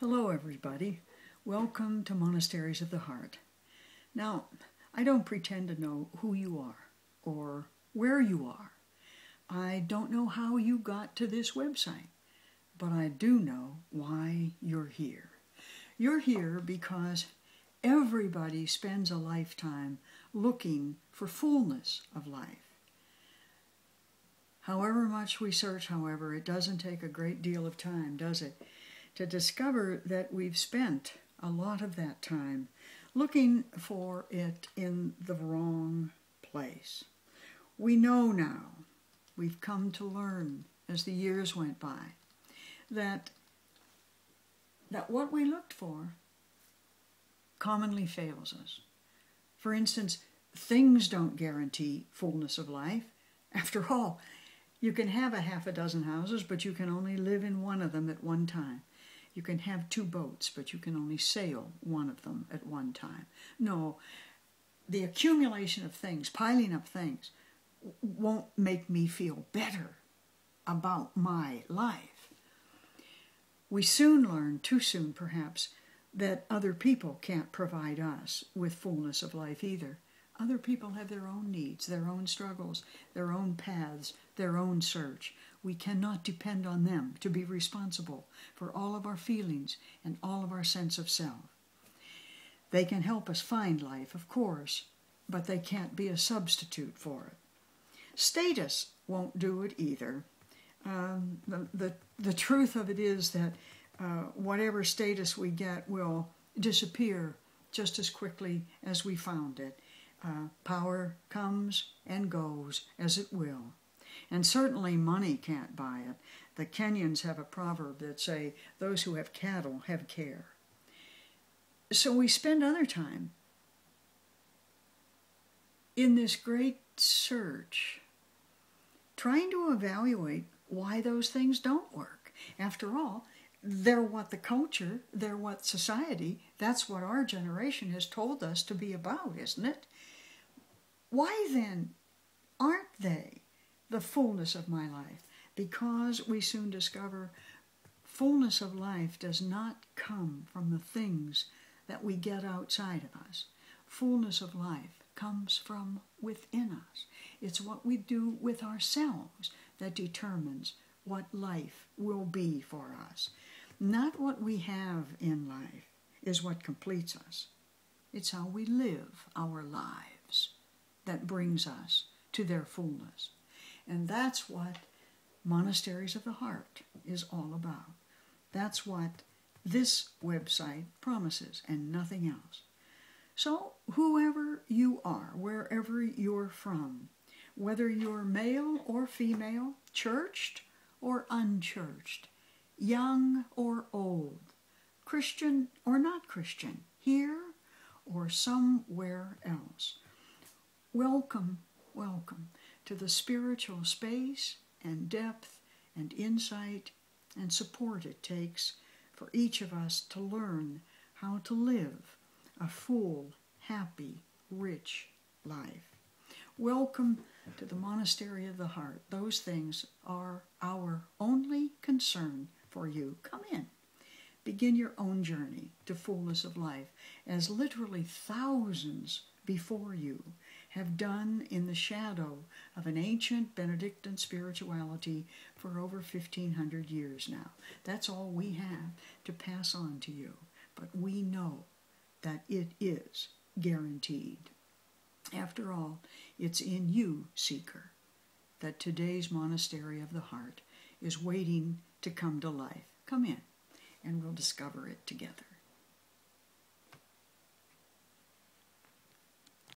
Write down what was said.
Hello everybody. Welcome to Monasteries of the Heart. Now, I don't pretend to know who you are or where you are. I don't know how you got to this website, but I do know why you're here. You're here because everybody spends a lifetime looking for fullness of life. However much we search, however, it doesn't take a great deal of time, does it, to discover that we've spent a lot of that time looking for it in the wrong place. We know now, we've come to learn as the years went by, that what we looked for commonly fails us. For instance, things don't guarantee fullness of life. After all, you can have a half a dozen houses, but you can only live in one of them at one time. You can have 2 boats, but you can only sail one of them at one time. No, the accumulation of things, piling up things, won't make me feel better about my life. We soon learn, too soon perhaps, that other people can't provide us with fullness of life either. Other people have their own needs, their own struggles, their own paths, their own search. We cannot depend on them to be responsible for all of our feelings and all of our sense of self. They can help us find life, of course, but they can't be a substitute for it. Status won't do it either. The truth of it is that whatever status we get will disappear just as quickly as we found it. Power comes and goes as it will. And certainly money can't buy it. The Kenyans have a proverb that say, those who have cattle have care. So we spend other time in this great search, trying to evaluate why those things don't work. After all, they're what the culture, they're what society, that's what our generation has told us to be about, isn't it? Why then aren't they the fullness of my life? Because we soon discover fullness of life does not come from the things that we get outside of us. Fullness of life comes from within us. It's what we do with ourselves that determines what life will be for us. Not what we have in life is what completes us. It's how we live our lives that brings us to their fullness. And that's what Monasteries of the Heart is all about. That's what this website promises and nothing else. So whoever you are, wherever you're from, whether you're male or female, churched or unchurched, young or old, Christian or not Christian, here or somewhere else, welcome, welcome to the spiritual space and depth and insight and support it takes for each of us to learn how to live a full, happy, rich life. Welcome to the Monastery of the Heart. Those things are our only concern for you. Come in. Begin your own journey to fullness of life, as literally thousands before you have done in the shadow of an ancient Benedictine spirituality for over 1,500 years now. That's all we have to pass on to you, but we know that it is guaranteed. After all, it's in you, seeker, that today's Monastery of the Heart is waiting to come to life. Come in, and we'll discover it together.